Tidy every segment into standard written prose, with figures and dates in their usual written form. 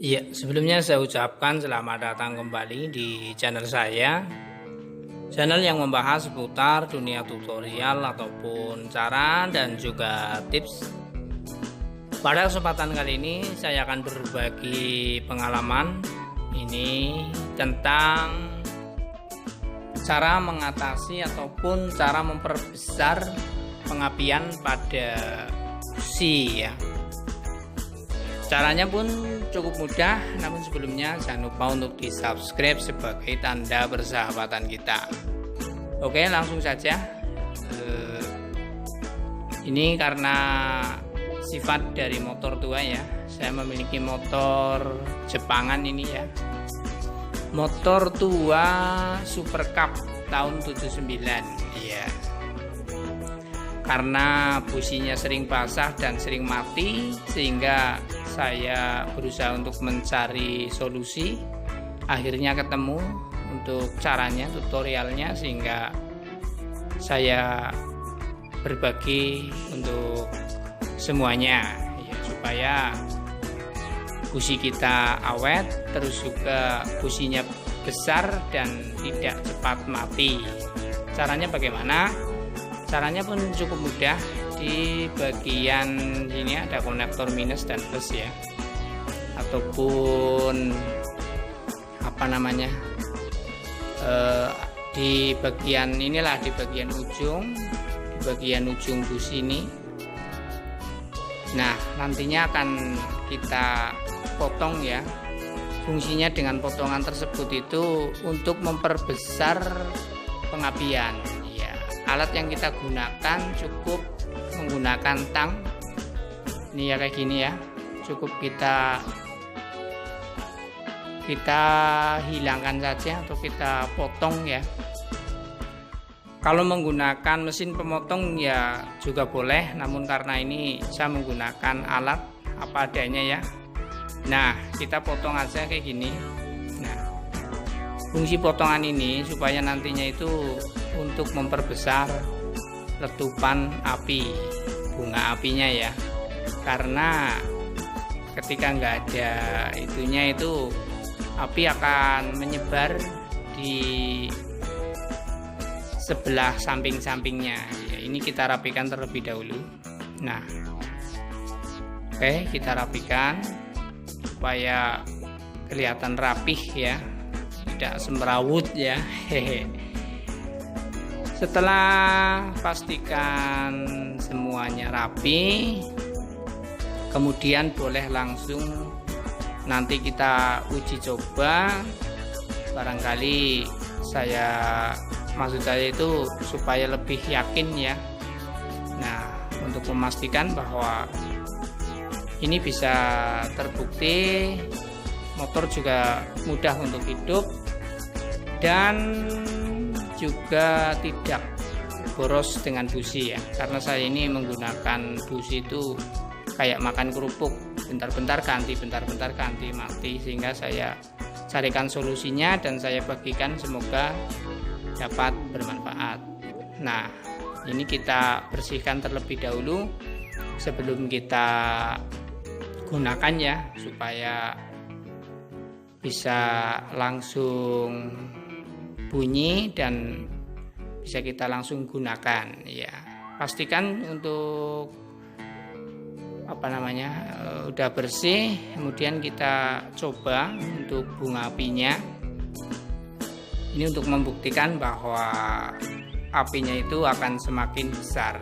Iya, sebelumnya saya ucapkan selamat datang kembali di channel saya. Channel yang membahas seputar dunia tutorial ataupun cara dan juga tips. Pada kesempatan kali ini saya akan berbagi pengalaman ini tentang cara mengatasi ataupun cara memperbesar pengapian pada busi ya. Caranya pun cukup mudah, namun sebelumnya jangan lupa untuk di subscribe sebagai tanda persahabatan kita. Oke, langsung saja. Ini karena sifat dari motor tua ya, saya memiliki motor Jepangan ini ya, motor tua Super Cup tahun 79 ya. Karena businya sering basah dan sering mati, sehingga saya berusaha untuk mencari solusi. Akhirnya ketemu untuk caranya, tutorialnya, sehingga saya berbagi untuk semuanya ya, supaya busi kita awet, terus juga businya besar dan tidak cepat mati. Caranya bagaimana? Caranya pun cukup mudah. Di bagian sini ada konektor minus dan plus ya, ataupun apa namanya, di bagian inilah, di bagian ujung busi ini. Nah, nantinya akan kita potong ya. Fungsinya dengan potongan tersebut itu untuk memperbesar pengapian ya. Alat yang kita gunakan cukup menggunakan tang ini ya, kayak gini ya. Cukup kita hilangkan saja atau kita potong ya. Kalau menggunakan mesin pemotong ya juga boleh, namun karena ini saya menggunakan alat apa adanya ya. Nah, kita potong aja kayak gini. Nah, fungsi potongan ini supaya nantinya itu untuk memperbesar letupan api, bunga apinya ya. Karena ketika nggak ada itunya itu, api akan menyebar di sebelah samping-sampingnya ya. Ini kita rapikan terlebih dahulu. Nah, oke, kita rapikan supaya kelihatan rapih ya, tidak semrawut ya. Hehe. Setelah pastikan semuanya rapi, kemudian boleh langsung nanti kita uji coba. Barangkali maksud saya itu supaya lebih yakin ya. Nah, untuk memastikan bahwa ini bisa terbukti, motor juga mudah untuk hidup dan juga tidak boros dengan busi ya. Karena saya ini menggunakan busi itu kayak makan kerupuk, bentar-bentar ganti mati, sehingga saya carikan solusinya dan saya bagikan, semoga dapat bermanfaat. Nah, ini kita bersihkan terlebih dahulu sebelum kita gunakan ya, supaya bisa langsung bunyi dan bisa kita langsung gunakan ya. Pastikan untuk udah bersih, kemudian kita coba untuk bunga apinya. Ini untuk membuktikan bahwa apinya itu akan semakin besar.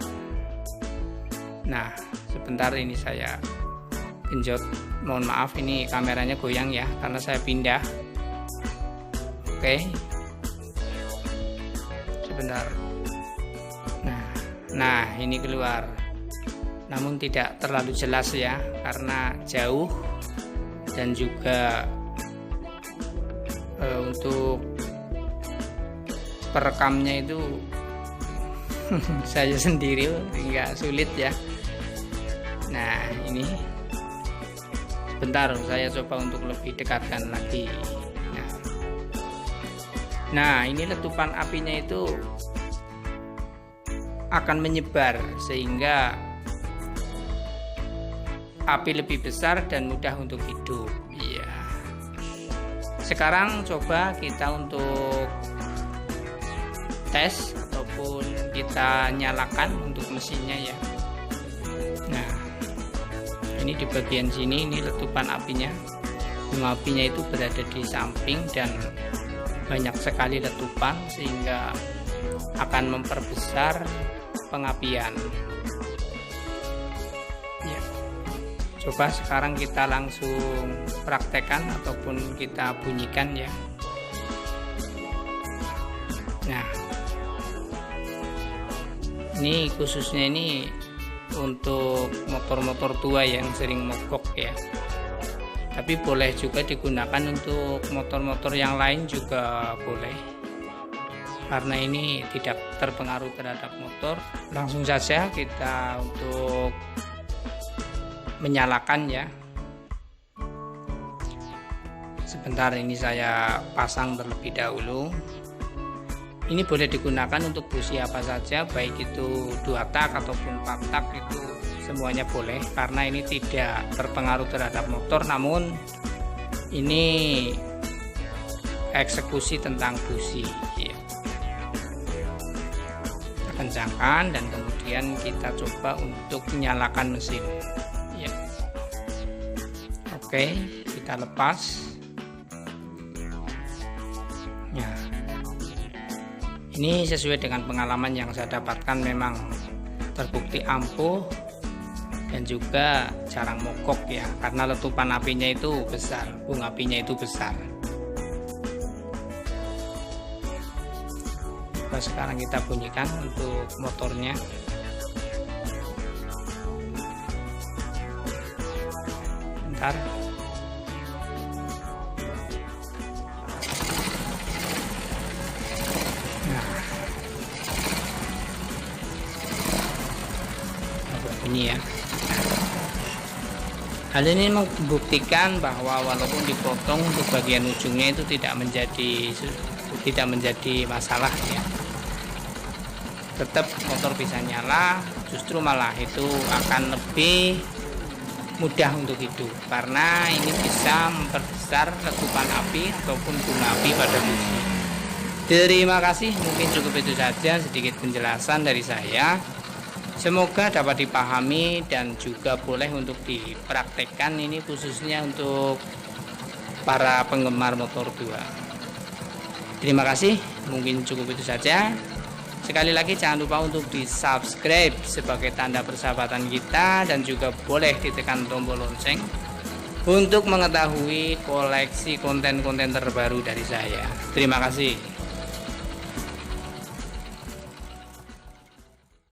Nah, sebentar ini saya genjot, mohon maaf ini kameranya goyang ya, karena saya pindah. Oke, sebentar. Nah ini keluar, namun tidak terlalu jelas ya, karena jauh dan juga untuk perekamnya itu saya sendiri nggak sulit ya. Nah, ini sebentar saya coba untuk lebih dekatkan lagi. Nah, ini letupan apinya itu akan menyebar sehingga api lebih besar dan mudah untuk hidup. Iya. Sekarang coba kita untuk tes ataupun kita nyalakan untuk mesinnya ya. Nah, ini di bagian sini, ini letupan apinya. Bunga apinya itu berada di samping dan banyak sekali letupan sehingga akan memperbesar pengapian. Ya. Coba sekarang kita langsung praktekkan ataupun kita bunyikan ya. Nah, ini khususnya ini untuk motor-motor tua yang sering mogok ya. Tapi boleh juga digunakan untuk motor-motor yang lain juga boleh, karena ini tidak terpengaruh terhadap motor. Langsung saja kita untuk menyalakan ya. Sebentar, ini saya pasang terlebih dahulu. Ini boleh digunakan untuk busi apa saja, baik itu 2 tak ataupun 4 tak, itu semuanya boleh karena ini tidak terpengaruh terhadap motor. Namun ini eksekusi tentang busi ya. Kita kencangkan dan kemudian kita coba untuk menyalakan mesin ya. Oke, kita lepas ya. Ini sesuai dengan pengalaman yang saya dapatkan, memang terbukti ampuh dan juga jarang mogok ya, karena letupan apinya itu besar, bunga apinya itu besar. Coba sekarang kita bunyikan untuk motornya. Bentar. Ini ya. Hal ini membuktikan bahwa walaupun dipotong untuk bagian ujungnya itu tidak menjadi masalah ya. Tetap motor bisa nyala, justru malah itu akan lebih mudah untuk hidup karena ini bisa memperbesar letupan api ataupun bunga api pada busi. Terima kasih, mungkin cukup itu saja sedikit penjelasan dari saya. Semoga dapat dipahami dan juga boleh untuk dipraktekkan, ini khususnya untuk para penggemar motor tua. Terima kasih, mungkin cukup itu saja. Sekali lagi jangan lupa untuk di subscribe sebagai tanda persahabatan kita dan juga boleh ditekan tombol lonceng untuk mengetahui koleksi konten-konten terbaru dari saya. Terima kasih.